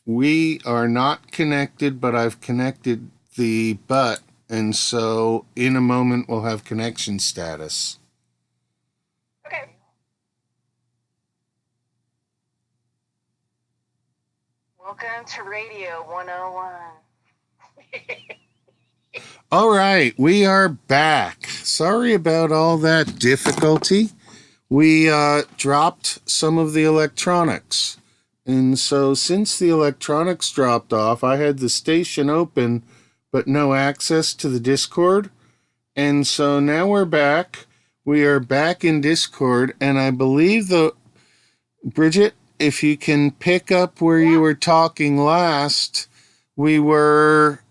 We are not connected, but I've connected the butt, and so in a moment we'll have connection status. Okay. Welcome to Radio 101. All right, we are back. Sorry about all that difficulty. We dropped some of the electronics. And so, since the electronics dropped off, I had the station open, but no access to the Discord. And so now we're back. We are back in Discord, and I believe Bridgette, if you can pick up where you Yeah. were talking last, we were.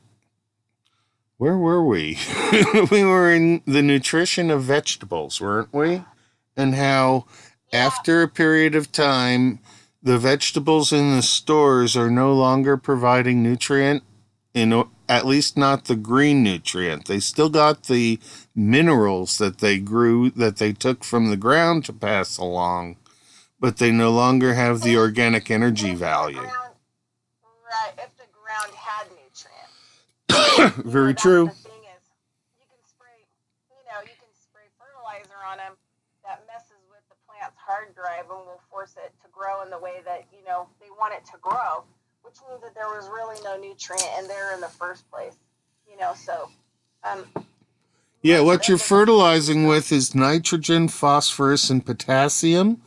Where were we? We were in the nutrition of vegetables, weren't we? And how, Yeah. after a period of time, the vegetables in the stores are no longer providing nutrient, at least not the green nutrient. They still got the minerals that they grew, that they took from the ground to pass along, but they no longer have the organic energy If the value. ground, right, if the ground had nutrients. Very That's true. the thing is, you can spray fertilizer on them that messes with the plant's hard drive and will force it to grow in the way that, they want it to grow, which means that there was really no nutrient in there in the first place. So um, Yeah, most what you're of the fertilizing with is nitrogen, phosphorus, and potassium.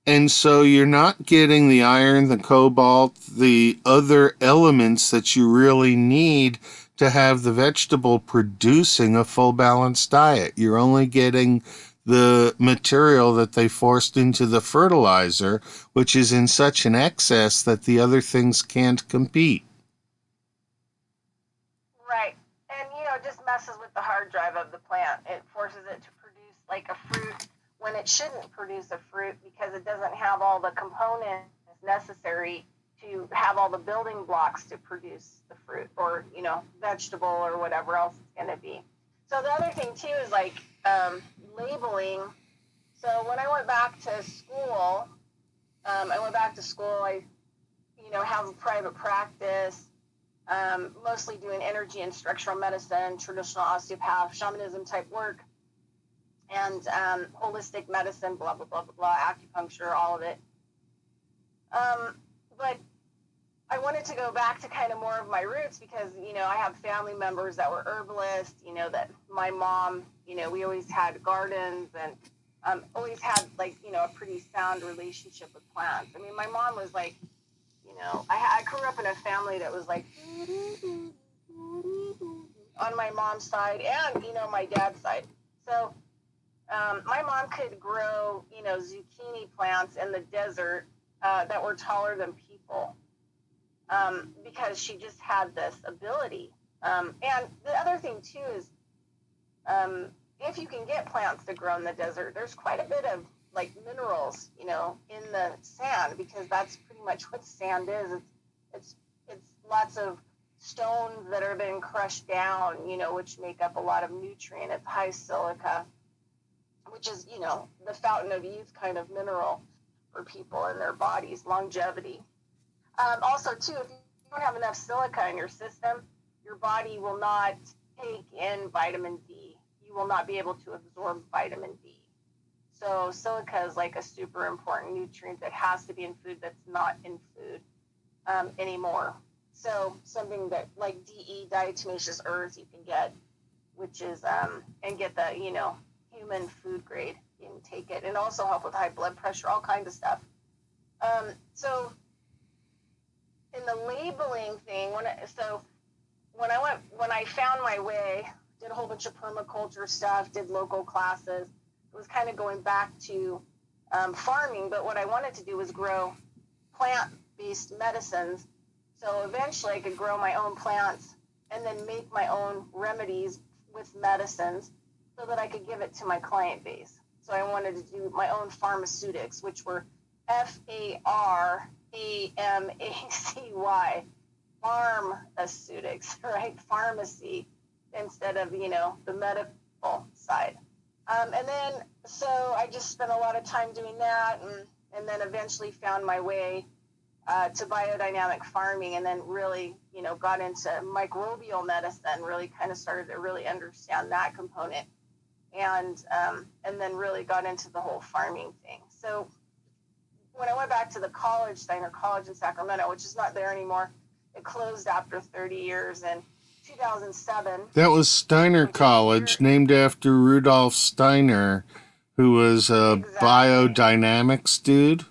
And so you're not getting the iron, the cobalt, the other elements that you really need to have the vegetable producing a full balanced diet. You're only getting the material that they forced into the fertilizer, which is in such an excess that the other things can't compete. right, and it just messes with the hard drive of the plant. It forces it to produce like a fruit when it shouldn't produce a fruit because it doesn't have all the components necessary to have all the building blocks to produce the fruit or vegetable or whatever else it's going to be. So the other thing too is like labeling. So when I went back to school, I have a private practice, mostly doing energy and structural medicine, traditional osteopath, shamanism type work, and holistic medicine, blah, blah, blah, blah, blah, acupuncture, all of it. But I wanted to go back to kind of more of my roots because, I have family members that were herbalists, that my mom, we always had gardens and always had like, a pretty sound relationship with plants. I mean, my mom was like, I grew up in a family that was like on my mom's side and, my dad's side. So my mom could grow, zucchini plants in the desert that were taller than people because she just had this ability. And the other thing, too, is if you can get plants to grow in the desert, there's quite a bit of like minerals, in the sand because that's pretty much what sand is. It's lots of stones that are being crushed down, which make up a lot of nutrient. It's high silica, which is, the fountain of youth kind of mineral for people in their bodies, longevity. Also, too, if you don't have enough silica in your system, your body will not take in vitamin D. You will not be able to absorb vitamin D. So silica is like a super important nutrient that has to be in food that's not in food anymore. So something that like DE, diatomaceous earth, you can get, which is and get the human food grade. You can take it and also help with high blood pressure, all kinds of stuff. So in the labeling thing, when I found my way, did a whole bunch of permaculture stuff, did local classes. It was kind of going back to farming, but what I wanted to do was grow plant-based medicines. So eventually I could grow my own plants and then make my own remedies with medicines so that I could give it to my client base. So I wanted to do my own pharmaceutics, which were FARAMACY, pharmaceutics, right? Pharmacy instead of, the medical side. And then, so I just spent a lot of time doing that and then eventually found my way to biodynamic farming, and then really, got into microbial medicine, really kind of started to really understand that component, and then really got into the whole farming thing. So when I went back to the college, Steiner College in Sacramento, which is not there anymore, it closed after 30 years in 2007. That was Steiner College, named after Rudolf Steiner, who was a biodynamics dude.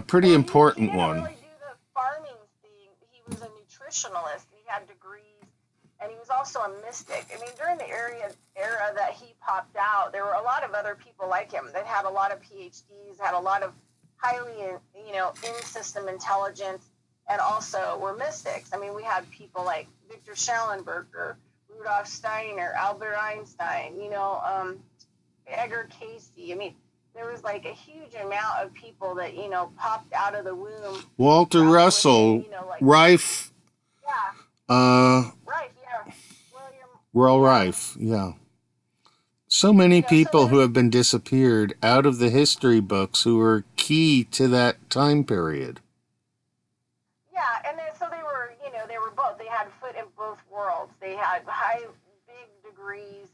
Pretty important one. He didn't really do the farming thing. He was a nutritionalist. He had degrees, and he was also a mystic. I mean, during the era that he popped out, there were a lot of other people like him that had a lot of PhDs, had a lot of highly, in-system intelligence, and also were mystics. I mean, we had people like Victor Schellenberger, Rudolf Steiner, Albert Einstein, Edgar Casey. I mean, there was like a huge amount of people that, popped out of the womb. Walter Russell, Rife. Yeah. Rife, yeah. William Rife, yeah. So many people who have been disappeared out of the history books who were key to that time period. Yeah, and so they were, they were both. They had foot in both worlds. They had big degrees,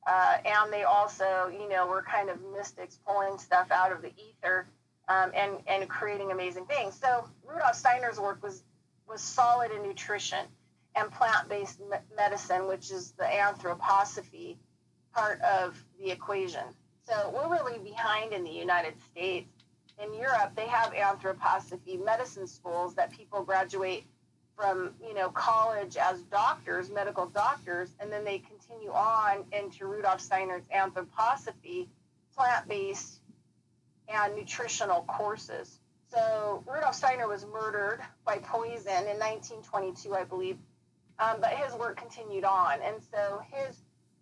and they also, were kind of mystics pulling stuff out of the ether, and creating amazing things. So Rudolf Steiner's work was solid in nutrition and plant-based medicine, which is the anthroposophy part of the equation. So we're really behind in the United States. In Europe, they have anthroposophy medicine schools that people graduate from, college as doctors, medical doctors, and then they continue on into Rudolf Steiner's anthroposophy, plant-based and nutritional courses. So Rudolf Steiner was murdered by poison in 1922, I believe, but his work continued on. And so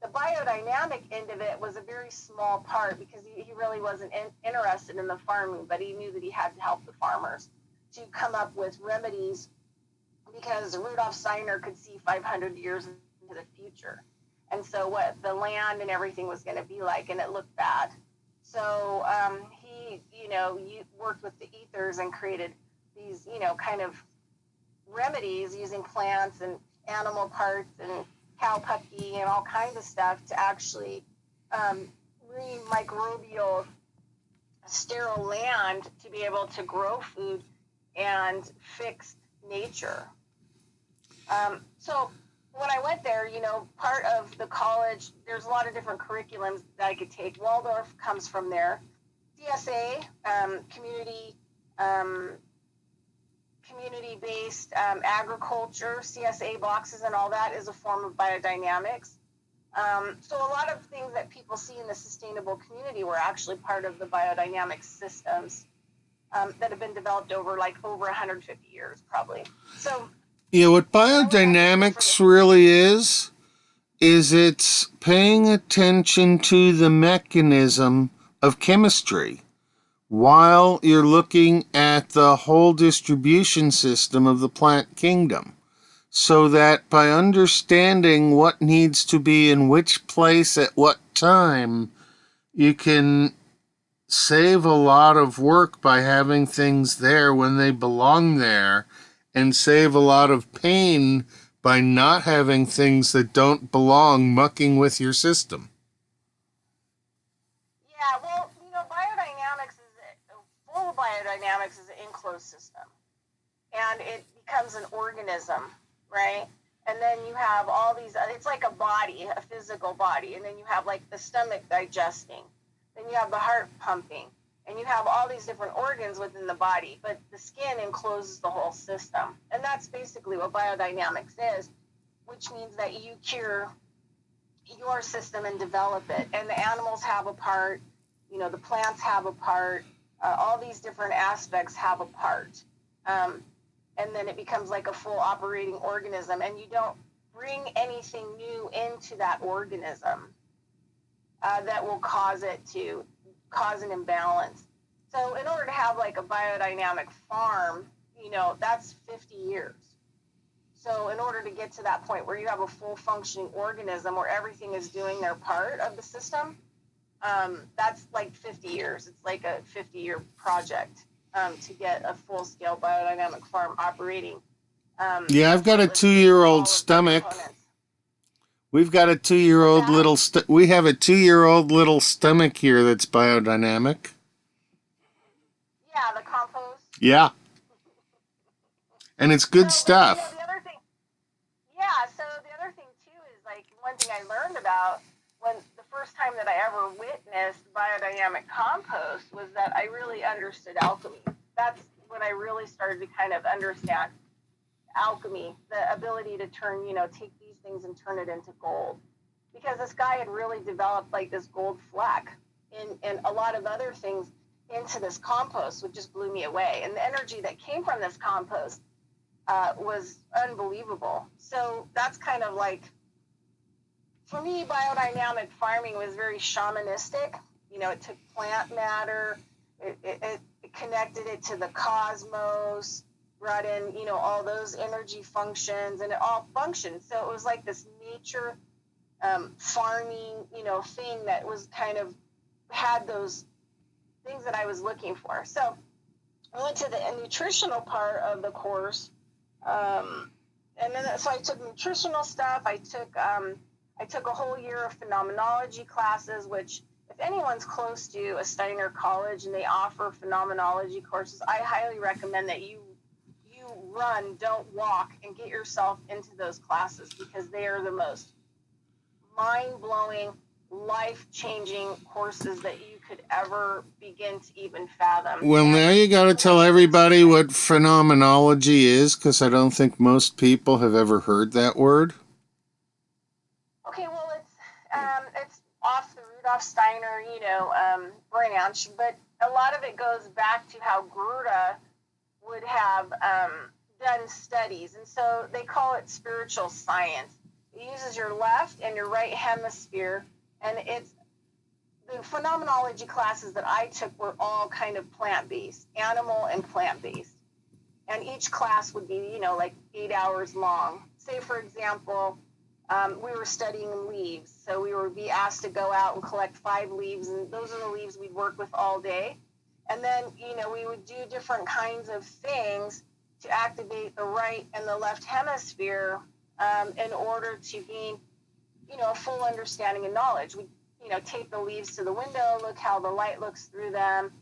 the biodynamic end of it was a very small part, because he really wasn't interested in the farming, but he knew that he had to help the farmers to come up with remedies, because Rudolf Steiner could see 500 years into the future. And so what the land and everything was going to be like, and it looked bad. So he, worked with the ethers and created these, kind of remedies using plants and animal parts and cow pucky and all kinds of stuff to actually re-microbial sterile land to be able to grow food and fix nature. So when I went there, part of the college, there's a lot of different curriculums that I could take. Waldorf comes from there. CSA, community-based agriculture, CSA boxes and all that is a form of biodynamics. So a lot of things that people see in the sustainable community were actually part of the biodynamic systems that have been developed over 150 years, probably. So yeah, what biodynamics really is it's paying attention to the mechanism of chemistry while you're looking at the whole distribution system of the plant kingdom, so that by understanding what needs to be in which place at what time, you can save a lot of work by having things there when they belong there, and save a lot of pain by not having things that don't belong mucking with your system. Yeah, well, biodynamics is an enclosed system, and it becomes an organism, right? And then you have all these, it's like a body, a physical body, and then you have the stomach digesting, then you have the heart pumping, and you have all these different organs within the body, but the skin encloses the whole system. And that's basically what biodynamics is, which means that you cure your system and develop it. And the animals have a part, the plants have a part, all these different aspects have a part. And then it becomes like a full operating organism, and you don't bring anything new into that organism that will cause it to cause an imbalance. So in order to have a biodynamic farm, that's 50 years. So in order to get to that point where you have a full functioning organism where everything is doing their part of the system, that's 50 years. It's like a 50-year project. to get a full-scale biodynamic farm operating. Yeah, I've got a effortlessly with 2-year-old all of the stomach. components. We've got a What's 2-year-old that? little. We have a 2-year-old little stomach here that's biodynamic. Yeah, the compost. Yeah, and it's So, good but you know, stuff. the other thing, yeah. So the other thing too is like one thing I learned about when the first time that I ever witnessed biodynamic compost was that I really understood alchemy. That's when I really started to kind of understand alchemy, the ability to turn, you know, take these things and turn it into gold. Because this guy had really developed like this gold fleck and a lot of other things into this compost, which just blew me away. And the energy that came from this compost was unbelievable. So that's kind of like, for me, biodynamic farming was very shamanistic. You know, it took plant matter, it connected it to the cosmos, brought in, you know, all those energy functions, and it all functioned. So it was like this nature farming, you know, thing that was kind of had those things that I was looking for. So I went to the nutritional part of the course, and then so I took nutritional stuff. I took a whole year of phenomenology classes, which if anyone's close to a Steiner college and they offer phenomenology courses, I highly recommend that you run, don't walk, and get yourself into those classes because they are the most mind-blowing, life-changing courses that you could ever begin to even fathom. Well, And now you got to the way tell it works everybody is like, what phenomenology is, because I don't think most people have ever heard that word. okay, well, it's off the Rudolf Steiner, you know, branch, but a lot of it goes back to how Gruda would have done studies, and so they call it spiritual science. It uses your left and your right hemisphere, and it's the phenomenology classes that I took were all kind of plant based, animal and plant based, and each class would be, you know, like 8 hours long. Say, for example, we were studying leaves. So we would be asked to go out and collect 5 leaves, and those are the leaves we'd work with all day. And then, you know, we would do different kinds of things to activate the right and the left hemisphere in order to gain, you know, a full understanding and knowledge. We, you know, tape the leaves to the window, look how the light looks through them.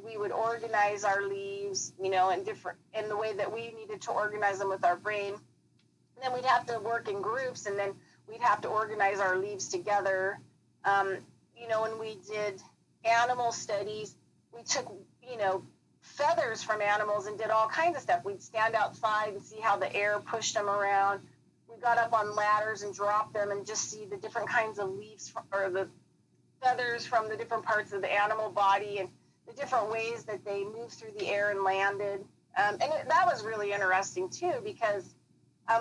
We would organize our leaves, you know, in the way that we needed to organize them with our brain. And then we'd have to work in groups, and then we'd have to organize our leaves together. You know, when we did animal studies, we took, you know, feathers from animals and did all kinds of stuff. We'd stand outside and see how the air pushed them around. We got up on ladders and dropped them and just see the different kinds of leaves or the feathers from the different parts of the animal body and the different ways that they moved through the air and landed. That was really interesting too, because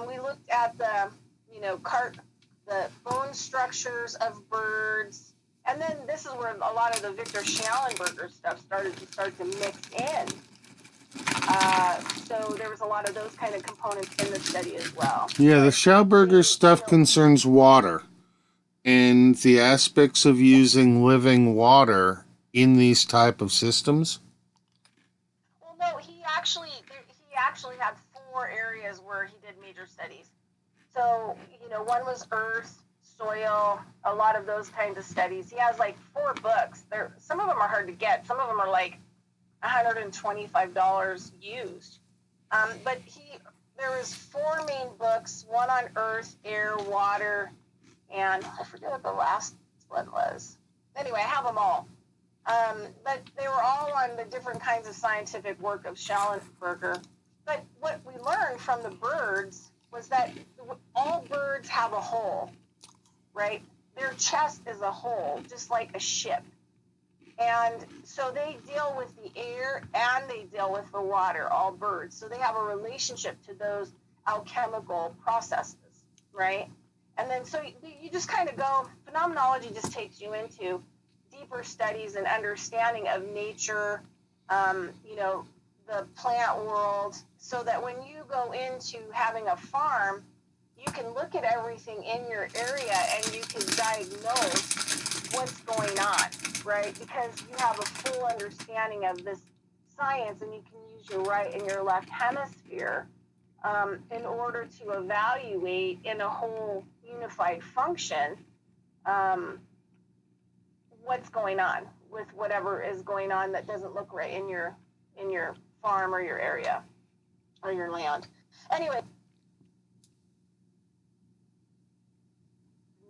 we looked at the, you know, the bone structures of birds. And then this is where a lot of the Victor Schallenberger stuff started to mix in. So there was a lot of those kind of components in the study as well. Yeah, the But Schauberger you stuff know, concerns water and the aspects of using living water in these type of systems. well, no, he actually had 4 areas where he did major studies. So, you know, one was earth, soil, a lot of those kinds of studies. He has like 4 books. Some of them are hard to get. Some of them are like $125 used. But there was 4 main books: one on earth, air, water, and I forget what the last one was. Anyway, I have them all. But they were all on the different kinds of scientific work of Schallenberger. But what we learned from the birds was that all birds have a hole, right? Their chest is a hole, just like a ship. And so they deal with the air and they deal with the water, all birds. So they have a relationship to those alchemical processes, right? And then so you just kind of go, phenomenology just takes you into deeper studies and understanding of nature, you know, the plant world, so that when you go into having a farm, you can look at everything in your area and you can diagnose what's going on, right? Because you have a full understanding of this science, and you can use your right and your left hemisphere in order to evaluate in a whole unified function what's going on with whatever is going on that doesn't look right in your farm or your area or your land. Anyway,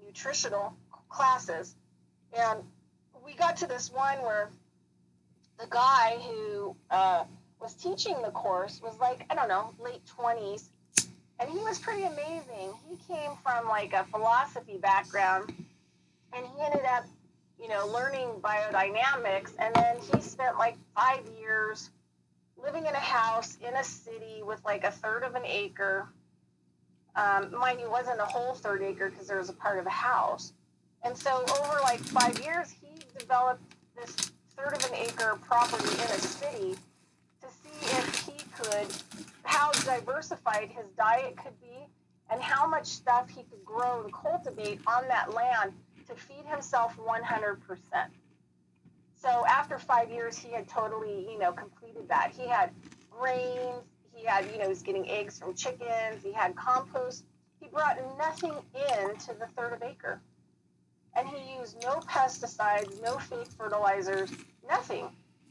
nutritional classes, and we got to this one where the guy who was teaching the course was like, I don't know, late 20s, and he was pretty amazing. He came from like a philosophy background, and he ended up, learning biodynamics, and then he spent like 5 years living in a house in a city with like a third of an acre. Mind you, it wasn't a whole third acre because there was a part of the house. And so over like 5 years, he developed this third of an acre property in a city to see if he could, how diversified his diet could be and how much stuff he could grow and cultivate on that land to feed himself 100%. So after 5 years, he had totally, completed that. He had grains, he had, he was getting eggs from chickens, he had compost. He brought nothing into the third of acre. And he used no pesticides, no fake fertilizers, nothing.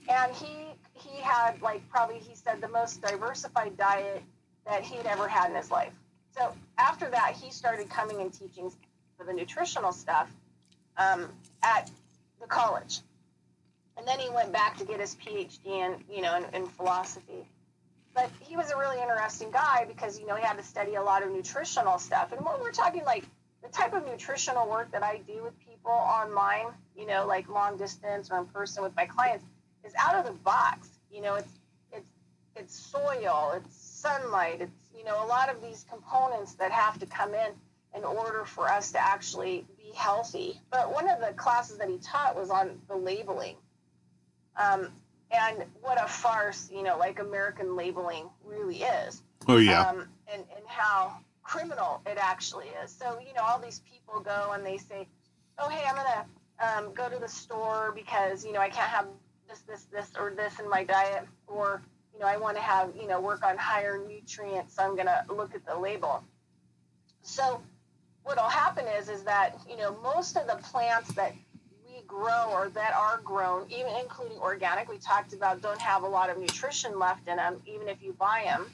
And he had like probably, he said, the most diversified diet that he had ever had in his life. So after that, he started coming and teaching for the nutritional stuff at the college. And then he went back to get his PhD in philosophy. But he was a really interesting guy because, he had to study a lot of nutritional stuff. And what we're talking, like, the type of nutritional work that I do with people online, like long distance or in person with my clients, is out of the box. It's soil, it's sunlight, it's, a lot of these components that have to come in order for us to actually be healthy. But one of the classes that he taught was on the labeling. And what a farce, like American labeling really is. Oh, yeah. And how criminal it actually is. So, all these people go and they say, oh, hey, I'm going to go to the store because, I can't have this, or this in my diet. Or, I want to have, work on higher nutrients. So I'm going to look at the label. So what'll happen is that, most of the plants that we grow or that are grown, even including organic, we talked about, don't have a lot of nutrition left in them, even if you buy them,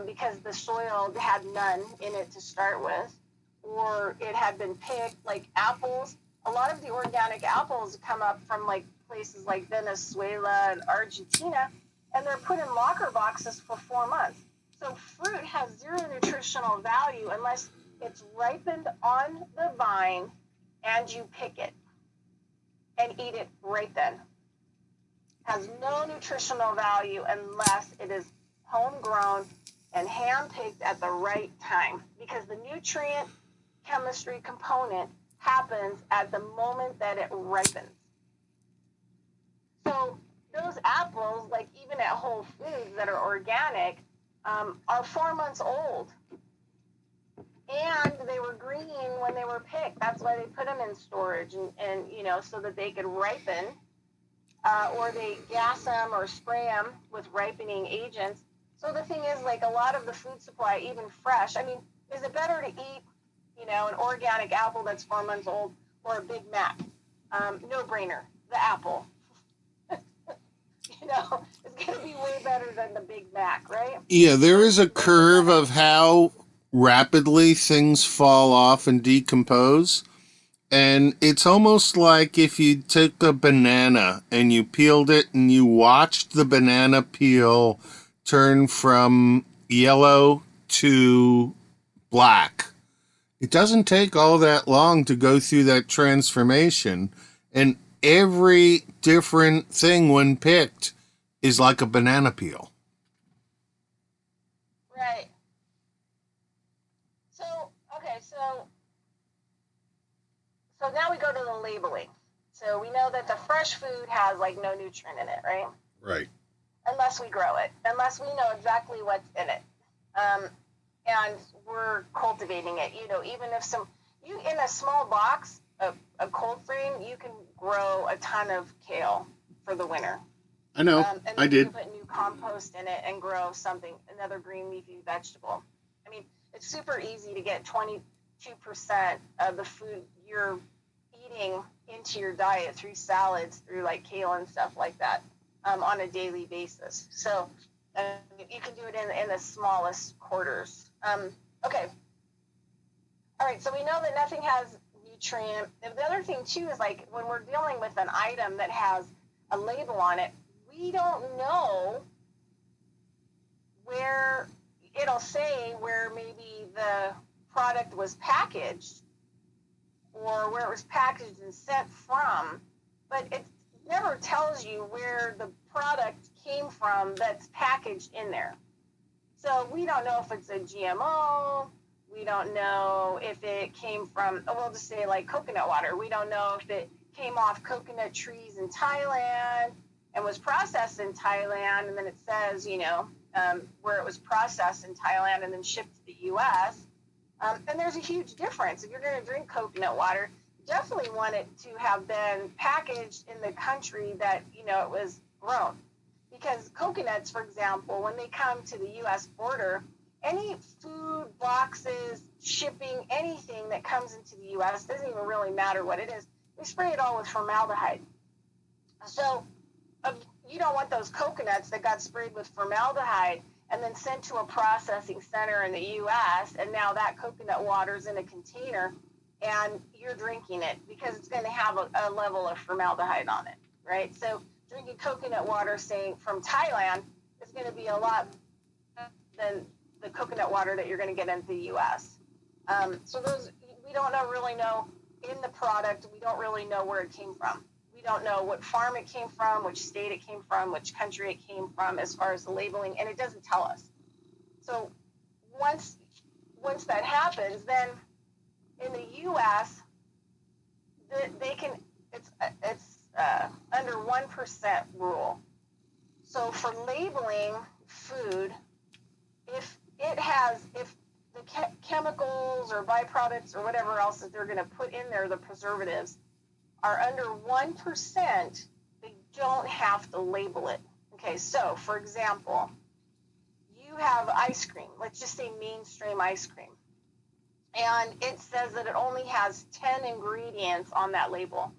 because the soil had none in it to start with, or it had been picked. Like apples, a lot of the organic apples come up from like places like Venezuela and Argentina, and they're put in locker boxes for 4 months. So fruit has zero nutritional value unless it's ripened on the vine and you pick it and eat it right then. Has no nutritional value unless it is homegrown and hand-picked at the right time, because the nutrient chemistry component happens at the moment that it ripens. So those apples, like even at Whole Foods that are organic, are 4 months old. And they were green when they were picked. That's why they put them in storage and so that they could ripen, or they gas them or spray them with ripening agents. So the thing is, like a lot of the food supply, even fresh, I mean, is it better to eat, an organic apple that's 4 months old or a Big Mac? No brainer, the apple. It's going to be way better than the Big Mac, right? Yeah, there is a curve of how rapidly things fall off and decompose. And it's almost like if you took a banana and you peeled it and you watched the banana peel turn from yellow to black. It doesn't take all that long to go through that transformation. And every different thing when picked is like a banana peel. Right. So, okay, so now we go to the labeling. So we know that the fresh food has like no nutrient in it, right? Right. Unless we grow it, unless we know exactly what's in it. And we're cultivating it, even if in a small box, a cold frame, you can grow a ton of kale for the winter. I know. And I then you can did. put new compost in it and grow something, another green leafy vegetable. I mean, it's super easy to get 22% of the food you're eating into your diet through salads, through like kale and stuff like that, on a daily basis. So you can do it in the smallest quarters. Okay. All right. So we know that nothing has nutrient. And the other thing too is like when we're dealing with an item that has a label on it, we don't know where it'll say where maybe the product was packaged or where it was packaged and sent from, but it never tells you where the product came from that's packaged in there. So we don't know if it's a GMO. We don't know if it came from, we'll just say like coconut water. We don't know if it came off coconut trees in Thailand and was processed in Thailand, and then it says, where it was processed in Thailand and then shipped to the U.S. And there's a huge difference. If you're going to drink coconut water, you definitely want it to have been packaged in the country that, it was grown. Because coconuts, for example, when they come to the U.S. border, any food, boxes, shipping, anything that comes into the U.S., doesn't even really matter what it is, they spray it all with formaldehyde. So you don't want those coconuts that got sprayed with formaldehyde and then sent to a processing center in the U.S., and now that coconut water's in a container, and you're drinking it because it's going to have a level of formaldehyde on it, right? So drinking coconut water, say, from Thailand is going to be a lot than the coconut water that you're going to get into the U.S. So we don't really know in the product, we don't really know where it came from. We don't know what farm it came from, which state it came from, which country it came from as far as the labeling, and it doesn't tell us. So once that happens, then in the U.S., it's under 1% rule. So for labeling food, if the chemicals or byproducts or whatever else that they're going to put in there, the preservatives, are under 1%, they don't have to label it. Okay, so for example, you have ice cream, let's just say mainstream ice cream, and it says that it only has 10 ingredients on that label.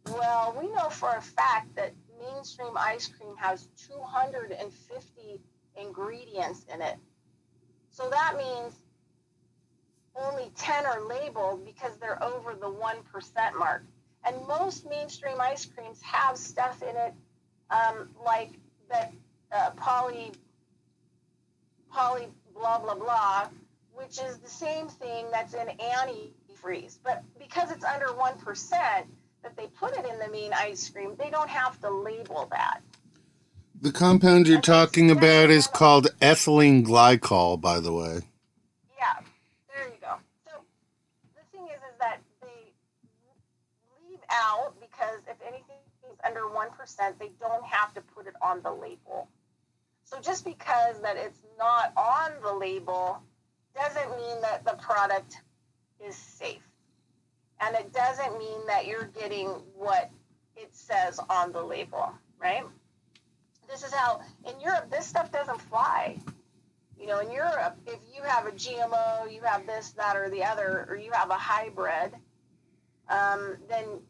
Well, we know for a fact that mainstream ice cream has 250 ingredients in it. So that means only 10 are labeled because they're over the 1% mark. And most mainstream ice creams have stuff in it like that poly blah, blah, blah, which is the same thing that's in antifreeze. But because it's under 1%, that they put it in the main ice cream, they don't have to label that. The compound you're talking about is called ethylene glycol, by the way. Yeah, there you go. So the thing is that they leave out, because if anything is under 1%, they don't have to put it on the label. So just because that it's not on the label doesn't mean that the product is safe. And it doesn't mean that you're getting what it says on the label, right? This is how, in Europe, this stuff doesn't fly. In Europe, if you have a GMO, you have this, that, or the other, or you have a hybrid, then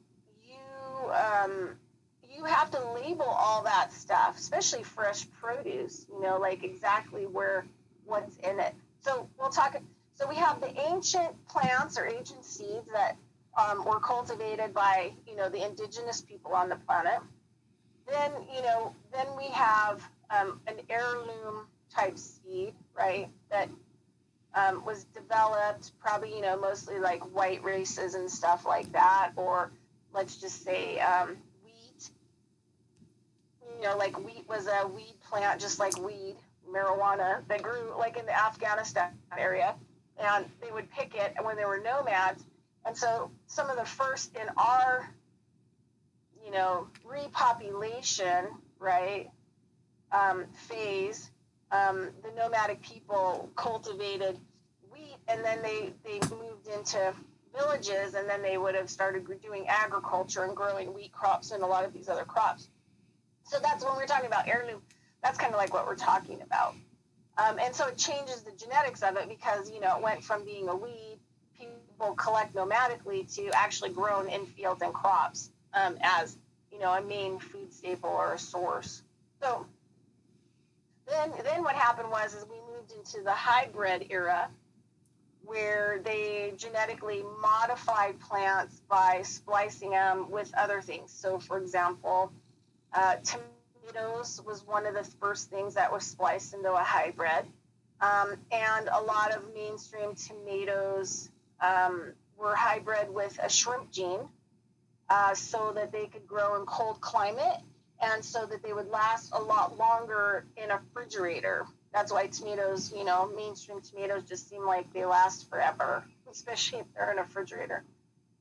you have to label all that stuff, especially fresh produce, like exactly what's in it. So we have the ancient plants or ancient seeds that were cultivated by, the indigenous people on the planet. Then we have an heirloom type seed, right, that was developed probably, mostly like white races and stuff like that, or let's just say wheat. Like wheat was a weed plant, just like weed, marijuana, that grew like in the Afghanistan area, and they would pick it when they were nomads. And so some of the first in our, repopulation, right, phase, the nomadic people cultivated wheat, and then they moved into villages, and then they would have started doing agriculture and growing wheat crops and a lot of these other crops. So that's when we're talking about heirloom. That's kind of like what we're talking about. And so it changes the genetics of it because, you know, it went from being a weed, people collect nomadically, to actually grown in fields and crops as, you know, a main food staple or a source. So then what happened was is we moved into the hybrid era where they genetically modified plants by splicing them with other things. So, for example, tomatoes was one of the first things that was spliced into a hybrid. And a lot of mainstream tomatoes were hybrid with a shrimp gene so that they could grow in cold climate and so that they would last a lot longer in a refrigerator. That's why tomatoes, you know, mainstream tomatoes just seem like they last forever, especially if they're in a refrigerator.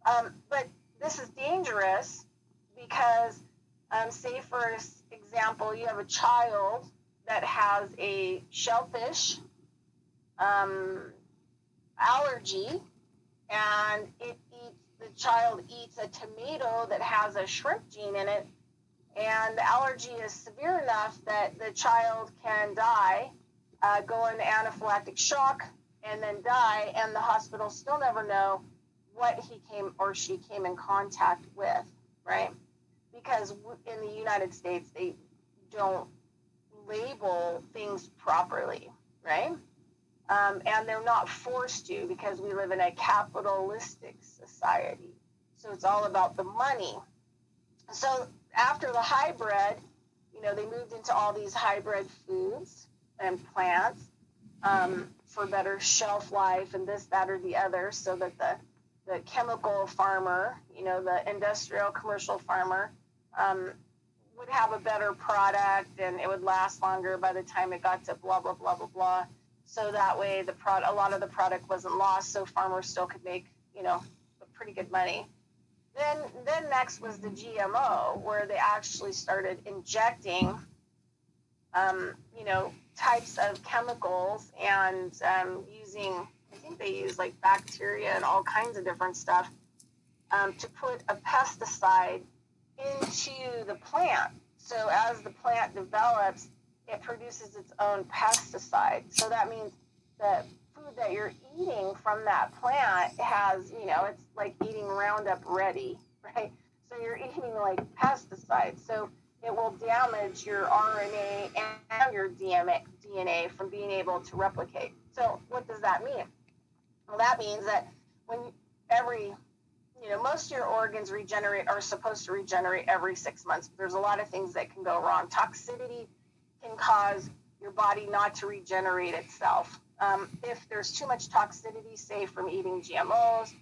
But this is dangerous because, say for example, you have a child that has a shellfish allergy, and the child eats a tomato that has a shrimp gene in it, and the allergy is severe enough that the child can die, go into anaphylactic shock, and then die, and the hospital still never know what he came or she came in contact with, right? Because in the United States, they don't label things properly, right? And they're not forced to because we live in a capitalistic society. So it's all about the money. So after the hybrid, you know, they moved into all these hybrid foods and plants for better shelf life and this, that, or the other, so that the chemical farmer, you know, the industrial commercial farmer would have a better product and it would last longer by the time it got to blah, blah, blah, blah, blah. So that way a lot of the product wasn't lost, so farmers still could make, you know, pretty good money. Then next was the GMO, where they actually started injecting, you know, types of chemicals and using, I think they use like bacteria and all kinds of different stuff to put a pesticide into the plant. So as the plant develops, it produces its own pesticide. So that means the food that you're eating from that plant has, you know, it's like eating Roundup Ready, right? So you're eating like pesticides. So it will damage your RNA and your DNA from being able to replicate. So what does that mean? Well, that means that when most of your organs are supposed to regenerate every 6 months. There's a lot of things that can go wrong. Toxicity can cause your body not to regenerate itself. If there's too much toxicity, say from eating GMOs,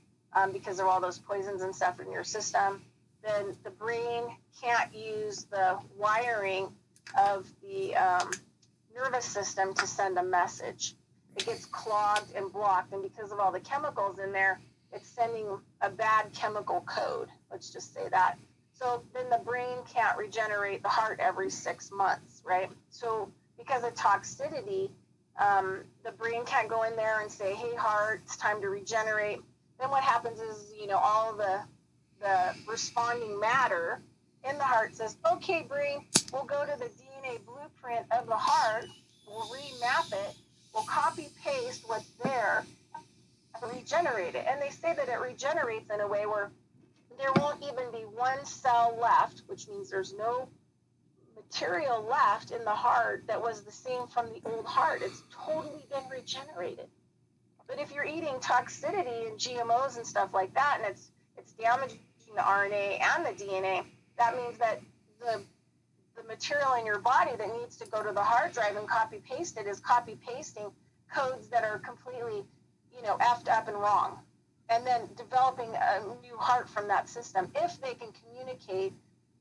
because of all those poisons and stuff in your system, then the brain can't use the wiring of the nervous system to send a message. It gets clogged and blocked, and because of all the chemicals in there, it's sending a bad chemical code. Let's just say that. So then the brain can't regenerate the heart every 6 months, right? So because of toxicity, the brain can't go in there and say, hey, heart, it's time to regenerate. Then what happens is, all the responding matter in the heart says, okay, brain, we'll go to the DNA blueprint of the heart, we'll remap it, we'll copy paste what's there, regenerate it. And they say that it regenerates in a way where there won't even be one cell left, which means there's no material left in the heart that was the same from the old heart. It's totally been regenerated. But if you're eating toxicity and GMOs and stuff like that, and it's damaging the RNA and the DNA, that means that the material in your body that needs to go to the hard drive and copy paste it is copy pasting codes that are completely, effed up and wrong. And then developing a new heart from that system, if they can communicate,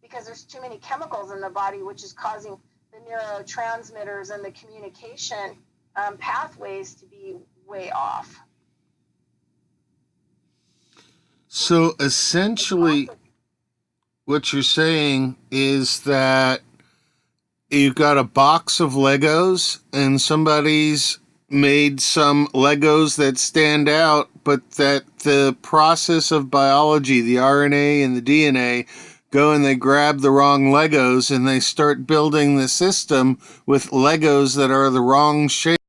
because there's too many chemicals in the body, which is causing the neurotransmitters and the communication pathways to be way off. So essentially, what you're saying is that you've got a box of Legos and somebody's made some Legos that stand out, but that the process of biology, the RNA and the DNA, go and they grab the wrong Legos and they start building the system with Legos that are the wrong shape.